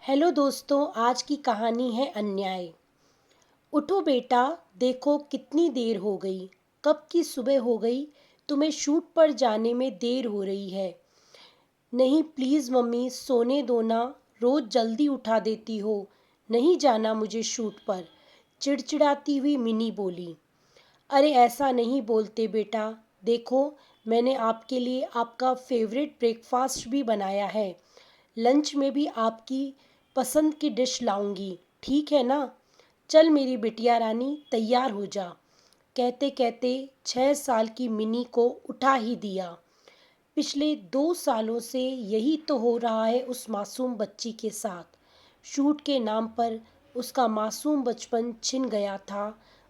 Hello दोस्तों, आज की कहानी है अन्याय। उठो बेटा, देखो कितनी देर हो गई। कब की सुबह हो गई। तुम्हें शूट पर जाने में देर हो रही है। नहीं प्लीज़ मम्मी, सोने दो ना। रोज़ जल्दी उठा देती हो। नहीं जाना मुझे शूट पर, चिड़चिड़ाती हुई मिनी बोली। अरे ऐसा नहीं बोलते बेटा। देखो, मैंने आपके लिए आपका फेवरेट ब्रेकफास्ट भी बनाया है। लंच में भी आपकी पसंद की डिश लाऊंगी, ठीक है ना। चल मेरी बिटिया रानी, तैयार हो जा। कहते कहते 6 साल की मिनी को उठा ही दिया। पिछले 2 सालों से यही तो हो रहा है उस मासूम बच्ची के साथ। शूट के नाम पर उसका मासूम बचपन छिन गया था।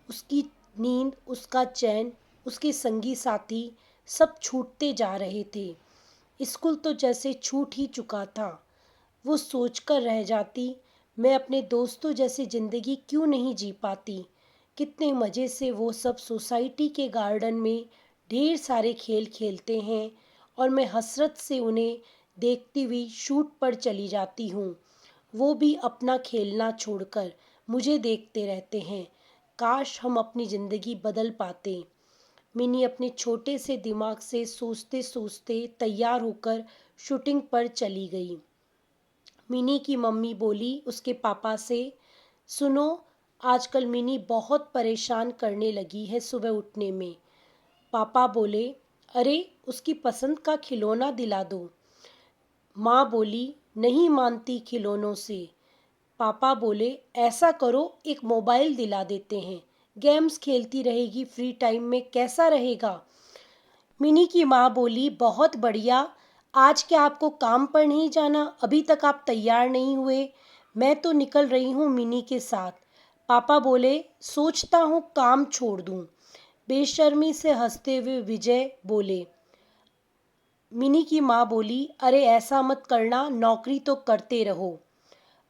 उसकी नींद, उसका चैन, उसके संगी साथी सब छूटते जा रहे थे। स्कूल तो जैसे छूट ही चुका था। वो सोचकर रह जाती, मैं अपने दोस्तों जैसी ज़िंदगी क्यों नहीं जी पाती। कितने मज़े से वो सब सोसाइटी के गार्डन में ढेर सारे खेल खेलते हैं और मैं हसरत से उन्हें देखती हुई शूट पर चली जाती हूँ। वो भी अपना खेलना छोड़कर मुझे देखते रहते हैं। काश हम अपनी ज़िंदगी बदल पाते। मिनी अपने छोटे से दिमाग से सोचते सोचते तैयार होकर शूटिंग पर चली गई। मिनी की मम्मी बोली उसके पापा से, सुनो, आजकल मिनी बहुत परेशान करने लगी है सुबह उठने में। पापा बोले, अरे उसकी पसंद का खिलौना दिला दो। माँ बोली, नहीं मानती खिलौनों से। पापा बोले, ऐसा करो, एक मोबाइल दिला देते हैं, गेम्स खेलती रहेगी, फ्री टाइम में कैसा रहेगा। मिनी की माँ बोली, बहुत बढ़िया। आज क्या आपको काम पर नहीं जाना? अभी तक आप तैयार नहीं हुए। मैं तो निकल रही हूँ मिनी के साथ। पापा बोले, सोचता हूँ काम छोड़ दूँ। बेशर्मी से हंसते हुए विजय बोले। मिनी की माँ बोली, अरे ऐसा मत करना, नौकरी तो करते रहो।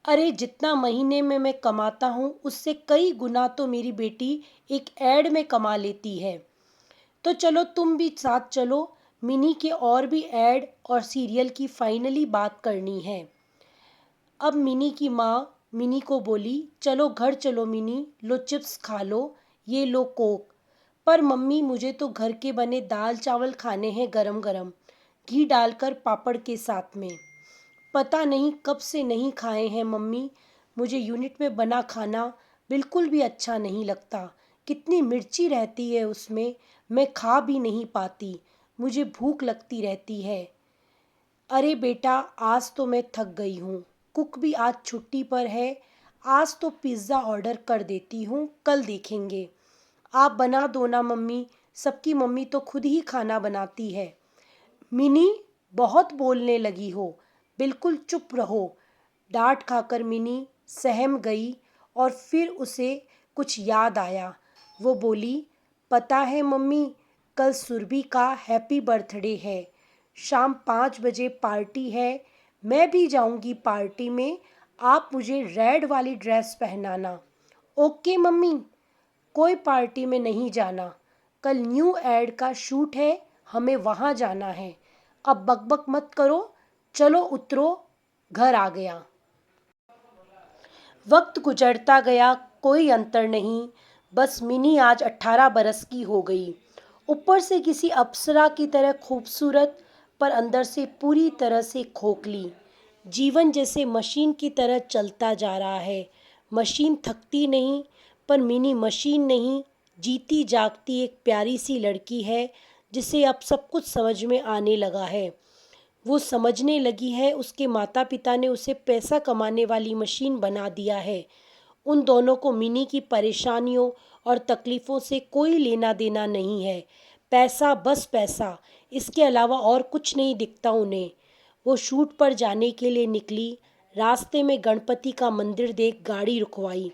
अरे जितना महीने में मैं कमाता हूँ उससे कई गुना तो मेरी बेटी एक ऐड में कमा लेती है। तो चलो तुम भी साथ चलो। मिनी के और भी ऐड और सीरियल की फाइनली बात करनी है। अब मिनी की माँ मिनी को बोली, चलो घर चलो मिनी, लो चिप्स खा लो, ये लो कोक। पर मम्मी, मुझे तो घर के बने दाल चावल खाने हैं गरम गरम, घी डालकर पापड़ के साथ में। पता नहीं कब से नहीं खाए हैं मम्मी। मुझे यूनिट में बना खाना बिल्कुल भी अच्छा नहीं लगता। कितनी मिर्ची रहती है उसमें, मैं खा भी नहीं पाती। मुझे भूख लगती रहती है। अरे बेटा, आज तो मैं थक गई हूँ। कुक भी आज छुट्टी पर है। आज तो पिज़्ज़ा ऑर्डर कर देती हूँ, कल देखेंगे। आप बना दो ना मम्मी, सबकी मम्मी तो खुद ही खाना बनाती है। मिनी, बहुत बोलने लगी हो, बिल्कुल चुप रहो। डांट खाकर मिनी सहम गई और फिर उसे कुछ याद आया। वो बोली, पता है मम्मी, कल सुरभि का हैप्पी बर्थडे है। शाम 5 बजे पार्टी है। मैं भी जाऊंगी पार्टी में। आप मुझे रेड वाली ड्रेस पहनाना। Okay mummy. कोई पार्टी में नहीं जाना। कल न्यू एड का शूट है, हमें वहाँ जाना है। अब बकबक मत करो, चलो उतरो। घर आ गया। वक्त गुजरता गया, कोई अंतर नहीं। बस मिनी आज 18 बरस की हो गई। ऊपर से किसी अप्सरा की तरह खूबसूरत, पर अंदर से पूरी तरह से खोखली। जीवन जैसे मशीन की तरह चलता जा रहा है। मशीन थकती नहीं, पर मिनी मशीन नहीं, जीती जागती एक प्यारी सी लड़की है जिसे अब सब कुछ समझ में आने लगा है। वो समझने लगी है उसके माता पिता ने उसे पैसा कमाने वाली मशीन बना दिया है। उन दोनों को मिनी की परेशानियों और तकलीफ़ों से कोई लेना देना नहीं है। पैसा, बस पैसा, इसके अलावा और कुछ नहीं दिखता उन्हें। वो शूट पर जाने के लिए निकली। रास्ते में गणपति का मंदिर देख गाड़ी रुकवाई।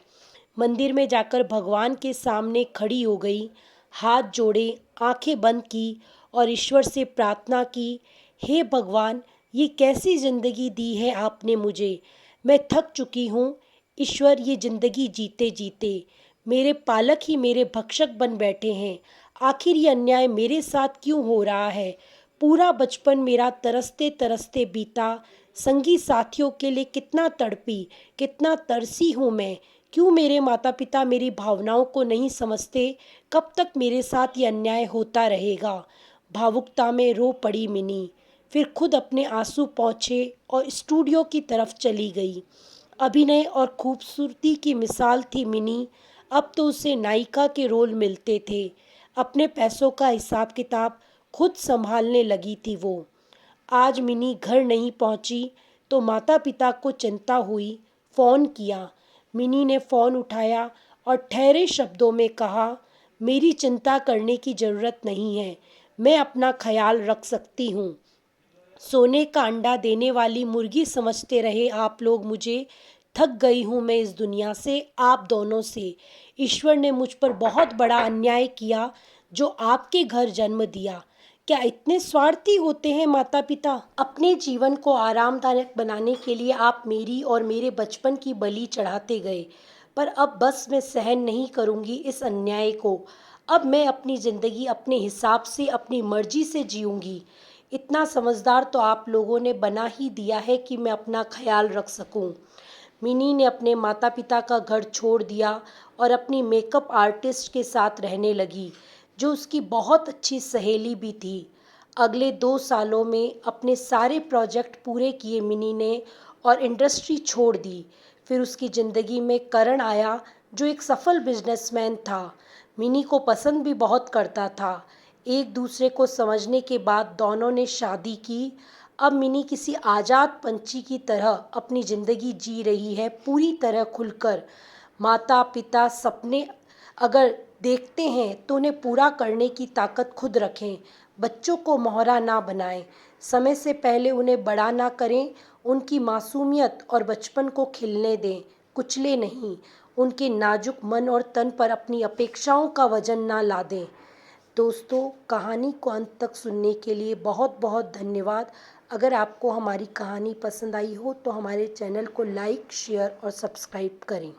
मंदिर में जाकर भगवान के सामने खड़ी हो गई। हाथ जोड़े, आंखें बंद की और ईश्वर से प्रार्थना की, हे भगवान, ये कैसी ज़िंदगी दी है आपने मुझे। मैं थक चुकी हूँ। ईश्वर, ये ज़िंदगी जीते जीते मेरे पालक ही मेरे भक्षक बन बैठे हैं। आखिर ये अन्याय मेरे साथ क्यों हो रहा है। पूरा बचपन मेरा तरसते तरसते बीता, संगी साथियों के लिए कितना तड़पी, कितना तरसी हूँ मैं। क्यों मेरे माता पिता मेरी भावनाओं को नहीं समझते? कब तक मेरे साथ ये अन्याय होता रहेगा? भावुकता में रो पड़ी मिनी। फिर खुद अपने आंसू पोंछे और स्टूडियो की तरफ चली गई। अभिनय और खूबसूरती की मिसाल थी मिनी। अब तो उसे नायिका के रोल मिलते थे। अपने पैसों का हिसाब किताब खुद संभालने लगी थी वो। आज मिनी घर नहीं पहुंची तो माता पिता को चिंता हुई। फ़ोन किया। मिनी ने फ़ोन उठाया और ठहरे शब्दों में कहा, मेरी चिंता करने की ज़रूरत नहीं है, मैं अपना ख्याल रख सकती हूँ। सोने का अंडा देने वाली मुर्गी समझते रहे आप लोग मुझे। थक गई हूँ मैं इस दुनिया से, आप दोनों से। ईश्वर ने मुझ पर बहुत बड़ा अन्याय किया जो आपके घर जन्म दिया। क्या इतने स्वार्थी होते हैं माता पिता? अपने जीवन को आरामदायक बनाने के लिए आप मेरी और मेरे बचपन की बलि चढ़ाते गए। पर अब बस मैं सहन नहीं करूँगी इस अन्याय को। अब मैं अपनी ज़िंदगी अपने हिसाब से, अपनी मर्जी से जीऊँगी। इतना समझदार तो आप लोगों ने बना ही दिया है कि मैं अपना ख्याल रख सकूं। मिनी ने अपने माता पिता का घर छोड़ दिया और अपनी मेकअप आर्टिस्ट के साथ रहने लगी, जो उसकी बहुत अच्छी सहेली भी थी। अगले 2 सालों में अपने सारे प्रोजेक्ट पूरे किए मिनी ने और इंडस्ट्री छोड़ दी। फिर उसकी ज़िंदगी में करण आया, जो एक सफल बिजनेसमैन था। मिनी को पसंद भी बहुत करता था। एक दूसरे को समझने के बाद दोनों ने शादी की। अब मिनी किसी आज़ाद पंछी की तरह अपनी ज़िंदगी जी रही है, पूरी तरह खुलकर। माता पिता सपने अगर देखते हैं तो उन्हें पूरा करने की ताकत खुद रखें। बच्चों को मोहरा ना बनाएं, समय से पहले उन्हें बड़ा ना करें। उनकी मासूमियत और बचपन को खिलने दें, कुचले नहीं। उनके नाजुक मन और तन पर अपनी अपेक्षाओं का वजन ना ला दें। दोस्तों, कहानी को अंत तक सुनने के लिए बहुत बहुत धन्यवाद। अगर आपको हमारी कहानी पसंद आई हो तो हमारे चैनल को लाइक, शेयर और सब्सक्राइब करें।